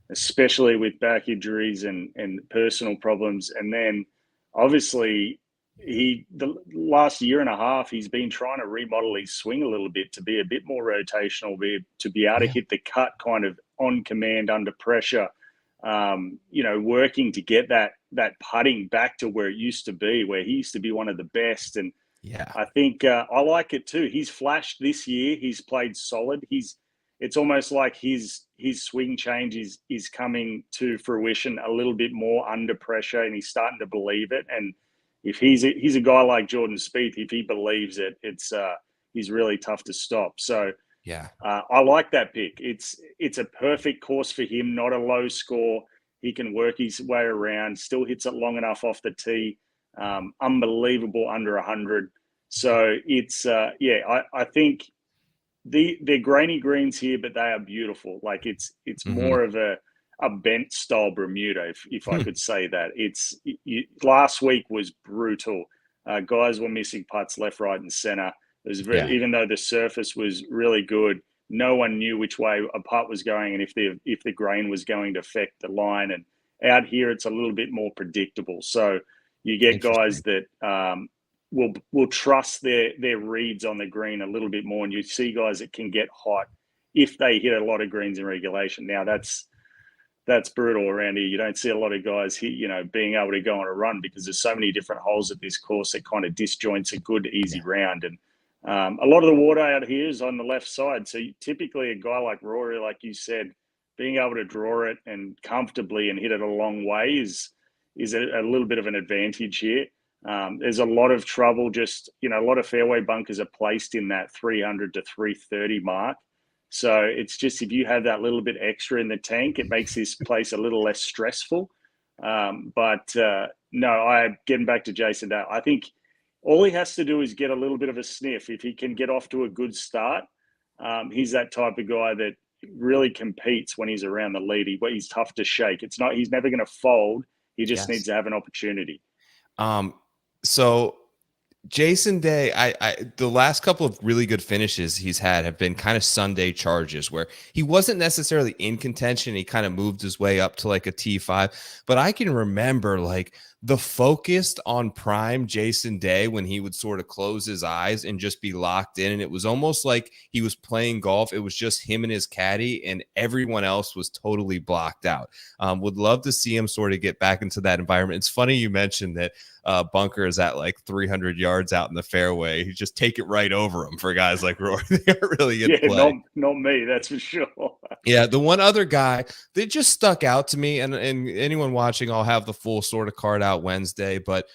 especially with back injuries and personal problems. And then obviously the last year and a half, he's been trying to remodel his swing a little bit to be a bit more rotational, to be able to hit the cut kind of on command under pressure, working to get that putting back to where it used to be, where he used to be one of the best. And I think I like it too. He's flashed this year. He's played solid. It's almost like his swing change is coming to fruition a little bit more under pressure, and he's starting to believe it. And if he's a guy like Jordan Spieth, if he believes it, he's really tough to stop. So I like that pick. It's a perfect course for him. Not a low score. He can work his way around. Still hits it long enough off the tee. Unbelievable under 100. So it's I think they're grainy greens here, but they are beautiful. Like it's more of a bent style Bermuda, if I could say that. Last week was brutal. Guys were missing putts left, right, and center. It was even though the surface was really good, no one knew which way a putt was going and if the grain was going to affect the line. And out here, it's a little bit more predictable. So you get guys that will trust their reads on the green a little bit more, and you see guys that can get hot if they hit a lot of greens in regulation. Now that's brutal around here. You don't see a lot of guys here, being able to go on a run because there's so many different holes at this course that kind of disjoints a good, easy round. And a lot of the water out here is on the left side. So typically a guy like Rory, like you said, being able to draw it and comfortably and hit it a long way is a little bit of an advantage here. There's a lot of trouble, a lot of fairway bunkers are placed in that 300 to 330 mark. So it's just, if you have that little bit extra in the tank, it makes this place a little less stressful. Getting back to Jason Day, I think all he has to do is get a little bit of a sniff. If he can get off to a good start, he's that type of guy that really competes when he's around the lead. He's tough to shake. He's never going to fold. He just needs to have an opportunity. So Jason Day, the last couple of really good finishes he's had have been kind of Sunday charges where he wasn't necessarily in contention. He kind of moved his way up to like a T5, but I can remember like the focused on prime Jason Day when he would sort of close his eyes and just be locked in. And it was almost like he was playing golf. It was just him and his caddy and everyone else was totally blocked out. Would love to see him sort of get back into that environment. It's funny you mentioned that bunker is at like 300 yards out in the fairway. You just take it right over him for guys like Rory. They aren't really good play. Not me, that's for sure. Yeah, the one other guy that just stuck out to me, and anyone watching, I'll have the full sort of card out Wednesday, but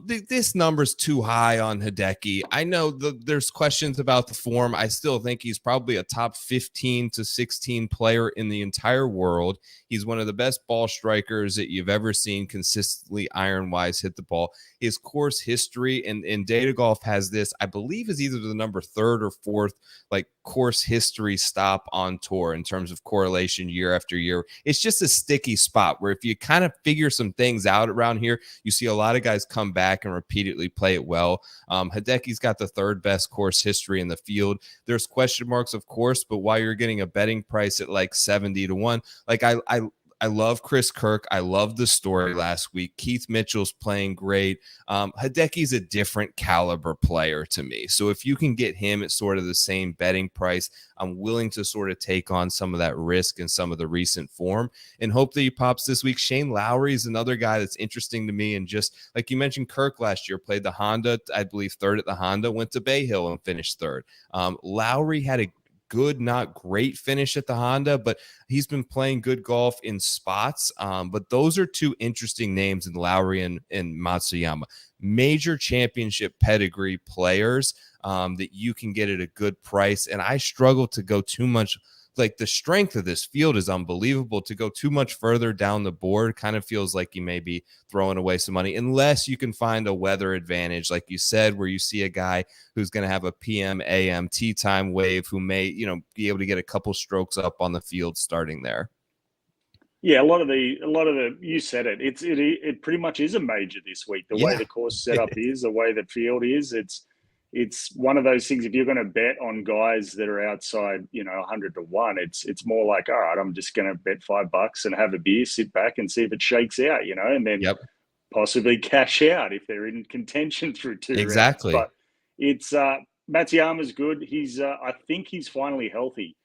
this number's too high on Hideki. I know there's questions about the form. I still think he's probably a top 15 to 16 player in the entire world. He's one of the best ball strikers that you've ever seen consistently iron-wise hit the ball. His course history, and Data Golf has this, I believe, is either the number 3rd or 4th, like course history stop on tour in terms of correlation year after year. It's just a sticky spot where if you kind of figure some things out around here, you see a lot of guys come back and repeatedly play it well. Hideki's got the 3rd best course history in the field. There's question marks, of course, but while you're getting a betting price at like 70 to 1, like I love Chris Kirk. I love the story last week. Keith Mitchell's playing great. Hideki's a different caliber player to me. So if you can get him at sort of the same betting price, I'm willing to sort of take on some of that risk and some of the recent form and hope that he pops this week. Shane Lowry is another guy that's interesting to me. And just like you mentioned, Kirk last year played the Honda, I believe third at the Honda, went to Bay Hill and finished third. Lowry had a good, not great finish at the Honda, but he's been playing good golf in spots. But those are two interesting names in Lowry and Matsuyama. Major championship pedigree players that you can get at a good price. And I struggle to go too much. Like, the strength of this field is unbelievable. To go too much further down the board kind of feels like you may be throwing away some money, unless you can find a weather advantage, like you said, where you see a guy who's going to have a PM, AM, tee time wave, who may, be able to get a couple strokes up on the field starting there. Yeah, a lot of the you said it. It pretty much is a major this week. The way the course setup is, the way the field is, it's one of those things. If you're going to bet on guys that are outside, 100 to 1, it's more like, all right, I'm just going to bet $5 and have a beer, sit back and see if it shakes out, and then possibly cash out if they're in contention through two rounds. But it's Matsuyama's good. He's I think he's finally healthy.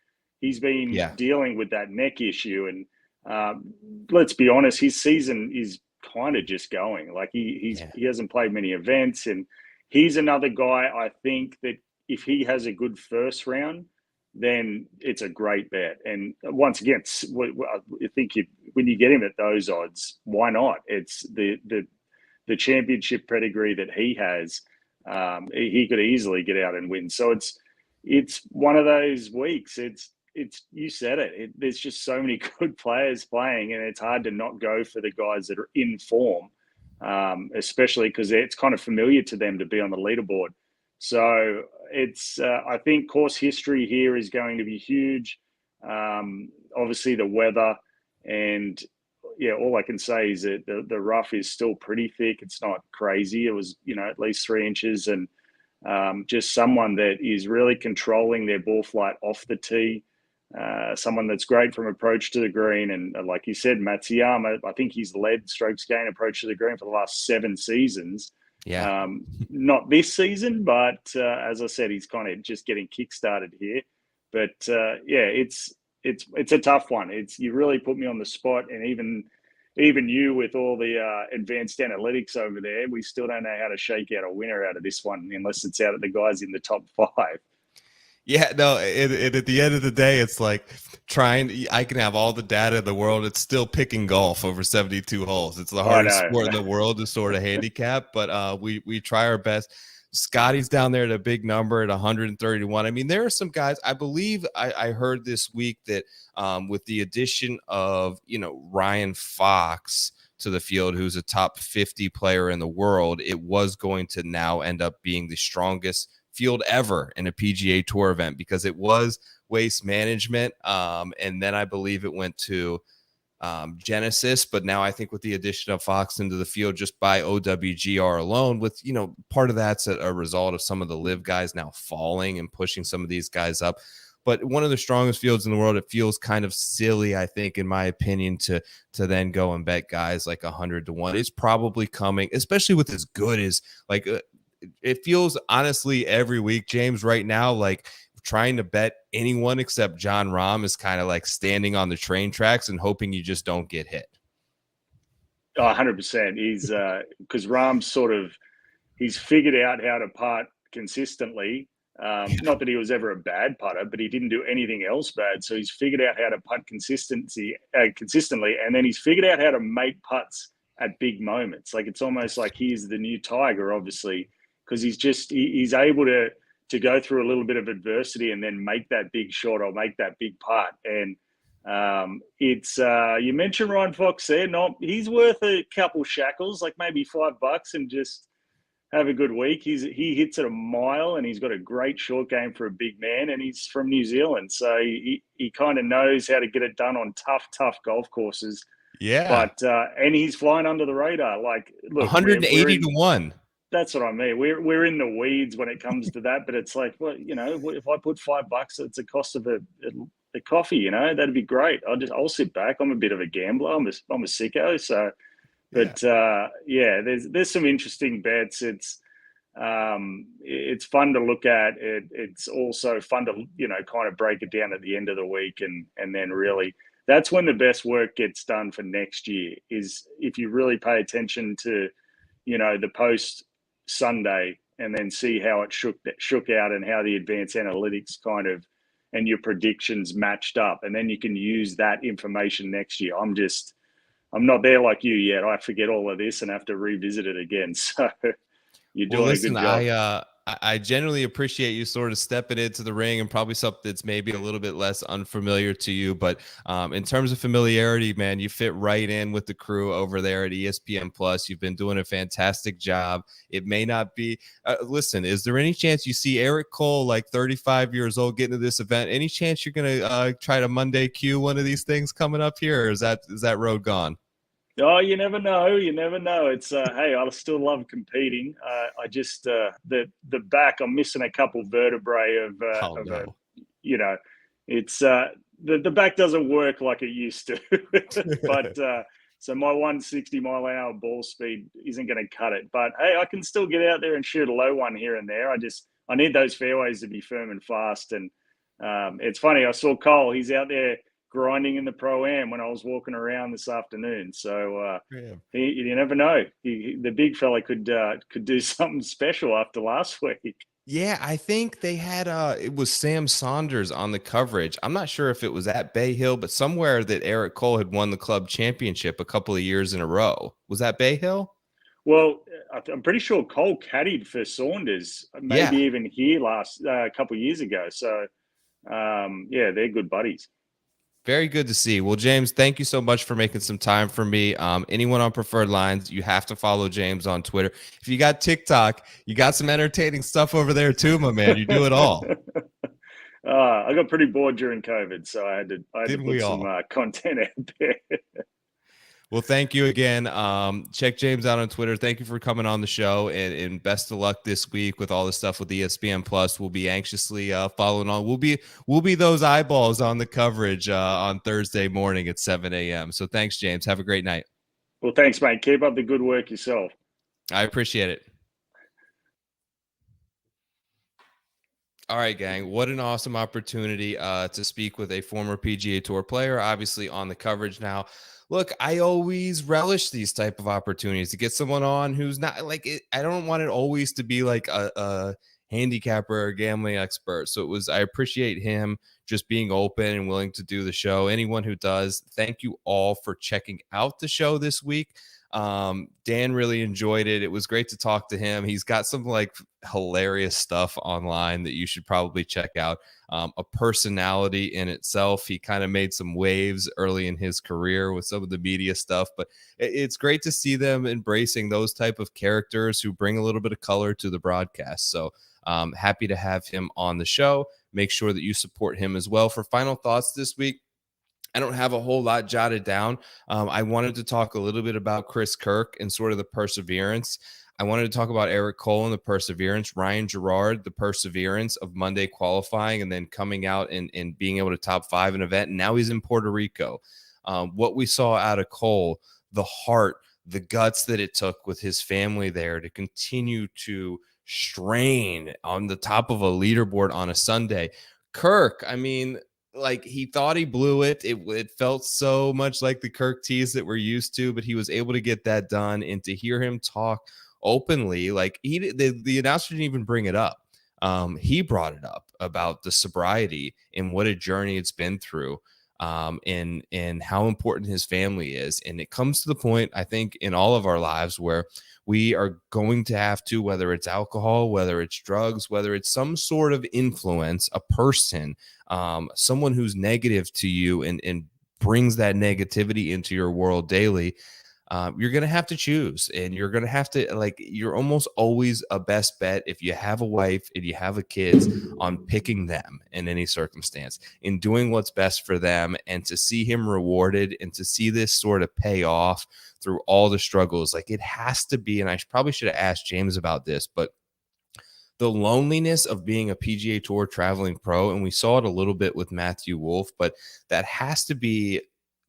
He's been dealing with that neck issue, and let's be honest, his season is kind of just going. Like he hasn't played many events, and he's another guy, I think, that if he has a good first round, then it's a great bet. And once again, I think when you get him at those odds, why not? It's the championship pedigree that he has. He could easily get out and win. So it's one of those weeks. It's you said it. There's just so many good players playing, and it's hard to not go for the guys that are in form. Especially because it's kind of familiar to them to be on the leaderboard. So it's, I think course history here is going to be huge. Obviously the weather, and all I can say is that the rough is still pretty thick. It's not crazy. It was, at least 3 inches, and just someone that is really controlling their ball flight off the tee. Someone that's great from approach to the green. And like you said, Matsuyama, I think he's led strokes gain approach to the green for the last 7 seasons. Not this season, but as I said, he's kind of just getting kickstarted here. But it's a tough one. You really put me on the spot, and even you with all the advanced analytics over there, we still don't know how to shake out a winner out of this one unless it's out of the guys in the top 5. Yeah, no, at the end of the day, it's like I can have all the data in the world. It's still picking golf over 72 holes. It's the hardest sport in the world to sort of handicap, but we try our best. Scotty's down there at a big number at 131. I mean, there are some guys, I believe I heard this week that with the addition of, Ryan Fox to the field, who's a top 50 player in the world, it was going to now end up being the strongest field ever in a PGA Tour event, because it was Waste Management, and then I believe it went to Genesis, but now I think with the addition of Fox into the field just by OWGR alone, with part of that's a result of some of the live guys now falling and pushing some of these guys up. But one of the strongest fields in the world, it feels kind of silly, I think, in my opinion, to then go and bet guys like 100 to 1. It's probably coming, especially with as good as like it feels honestly every week, James, right now, like trying to bet anyone except John Rahm is kind of like standing on the train tracks and hoping you just don't get hit. 100%. He's because Rahm's he's figured out how to putt consistently. Not that he was ever a bad putter, but he didn't do anything else bad. So he's figured out how to putt consistently, and then he's figured out how to make putts at big moments. Like it's almost like he's the new Tiger, obviously, because he's able to go through a little bit of adversity and then make that big shot or make that big putt. And it's you mentioned Ryan Fox there. He's worth a couple shackles, like maybe $5, and just have a good week. He hits it a mile, and he's got a great short game for a big man, and he's from New Zealand, so he kind of knows how to get it done on tough golf courses. Yeah, but and he's flying under the radar. Like, look, 180 to 1. That's what I mean. We're in the weeds when it comes to that, but it's like, well, if I put $5, it's a cost of a coffee. You know, that'd be great. I'll sit back. I'm a bit of a gambler. I'm a sicko. So, but there's some interesting bets. It's fun to look at. It's also fun to kind of break it down at the end of the week, and then really that's when the best work gets done for next year. Is if you really pay attention to the post Sunday and then see how it shook out and how the advanced analytics and your predictions matched up, and then you can use that information next year. I'm not there like you yet. I forget all of this and have to revisit it again. So you're doing a good job. I generally appreciate you sort of stepping into the ring, and probably something that's maybe a little bit less unfamiliar to you. But in terms of familiarity, man, you fit right in with the crew over there at ESPN Plus. You've been doing a fantastic job. It may not be. Listen, is there any chance you see Eric Cole, like 35 years old, getting to this event? Any chance you're going to try to Monday Q one of these things coming up here, or is that road gone? Oh, you never know. You never know. It's hey, I still love competing. I just the back. I'm missing a couple vertebrae it's the back doesn't work like it used to. But so my 160-mile-an-hour ball speed isn't going to cut it. But hey, I can still get out there and shoot a low one here and there. I need those fairways to be firm and fast. And it's funny. I saw Cole. He's out there grinding in the Pro-Am when I was walking around this afternoon. So you never know. The big fella could do something special after last week. Yeah, I think they had it was Sam Saunders on the coverage. I'm not sure if it was at Bay Hill, but somewhere that Eric Cole had won the club championship a couple of years in a row. Was that Bay Hill? Well, I'm pretty sure Cole caddied for Saunders, maybe even here a couple of years ago. So they're good buddies. Very good to see. Well, James, thank you so much for making some time for me. Anyone on Preferred Lines, you have to follow James on Twitter. If you got TikTok, you got some entertaining stuff over there too, my man. You do it all. I got pretty bored during COVID, so I had to put some content out there. Well, thank you again. Check James out on Twitter. Thank you for coming on the show, and best of luck this week with all the stuff with ESPN Plus. We'll be anxiously following on. We'll be those eyeballs on the coverage on Thursday morning at 7 a.m. So thanks, James. Have a great night. Well, thanks, mate. Keep up the good work yourself. I appreciate it. All right, gang. What an awesome opportunity to speak with a former PGA Tour player, obviously on the coverage now. Look, I always relish these type of opportunities to get someone on who's not like it. I don't want it always to be like a handicapper or gambling expert. So I appreciate him just being open and willing to do the show. Anyone who does, thank you all for checking out the show this week. Dan really enjoyed it. It was great to talk to him. He's got some like hilarious stuff online that you should probably check out. A personality in itself. He kind of made some waves early in his career with some of the media stuff, but it's great to see them embracing those type of characters who bring a little bit of color to the broadcast. So happy to have him on the show. Make sure that you support him as well. For final thoughts this week, I don't have a whole lot jotted down. I wanted to talk a little bit about Chris Kirk and sort of the perseverance. I wanted to talk about Eric Cole and the perseverance, Ryan Gerard, the perseverance of Monday qualifying and then coming out and being able to top 5 an event. And now he's in Puerto Rico. What we saw out of Cole, the heart, the guts that it took with his family there to continue to strain on the top of a leaderboard on a Sunday. Kirk, I mean, like he thought he blew it. It felt so much like the Kirk tease that we're used to, but he was able to get that done. And to hear him talk openly, like the announcer didn't even bring it up. He brought it up about the sobriety and what a journey it's been through, and how important his family is. And it comes to the point, I think, in all of our lives where we are going to have to, whether it's alcohol, whether it's drugs, whether it's some sort of influence, a person, someone who's negative to you and brings that negativity into your world daily, you're going to have to choose, and you're going to have to, like, you're almost always a best bet if you have a wife and you have a kids on picking them in any circumstance, in doing what's best for them, and to see him rewarded and to see this sort of pay off through all the struggles. Like, it has to be, and I probably should have asked James about this, but the loneliness of being a PGA Tour traveling pro, and we saw it a little bit with Matthew Wolff, but that has to be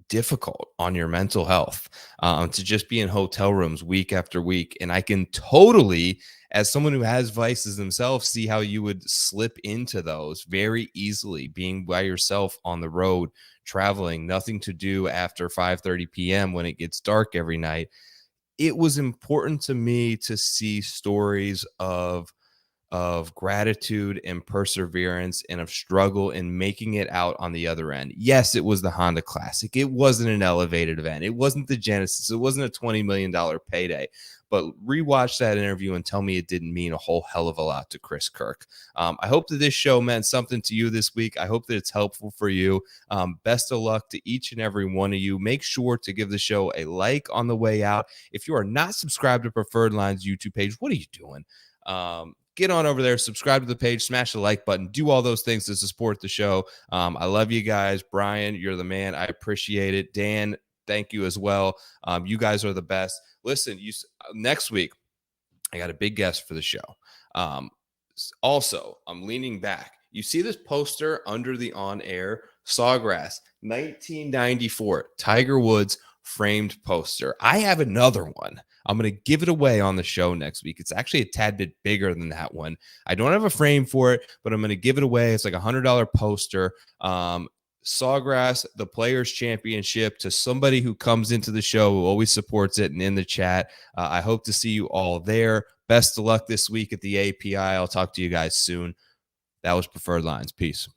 difficult on your mental health, to just be in hotel rooms week after week. And I can totally, as someone who has vices themselves, see how you would slip into those very easily, being by yourself on the road, traveling, nothing to do after 5:30 p.m. when it gets dark every night. It was important to me to see stories of gratitude and perseverance and of struggle and making it out on the other end. Yes, it was the Honda Classic. It wasn't an elevated event. It wasn't the Genesis. It wasn't a $20 million payday. But rewatch that interview and tell me it didn't mean a whole hell of a lot to Chris Kirk. I hope that this show meant something to you this week. I hope that it's helpful for you. Best of luck to each and every one of you. Make sure to give the show a like on the way out. If you are not subscribed to Preferred Lines YouTube page, what are you doing? Get on over there, subscribe to the page, smash the like button, do all those things to support the show. I love you guys. Brian, you're the man. I appreciate it. Dan, thank you as well. You guys are the best. Listen, next week, I got a big guest for the show. Also, I'm leaning back. You see this poster under the on-air Sawgrass, 1994, Tiger Woods framed poster. I have another one. I'm going to give it away on the show next week. It's actually a tad bit bigger than that one. I don't have a frame for it, but I'm going to give it away. It's like a $100 poster. Sawgrass, the Players Championship, to somebody who comes into the show, who always supports it and in the chat. I hope to see you all there. Best of luck this week at the API. I'll talk to you guys soon. That was Preferred Lines. Peace.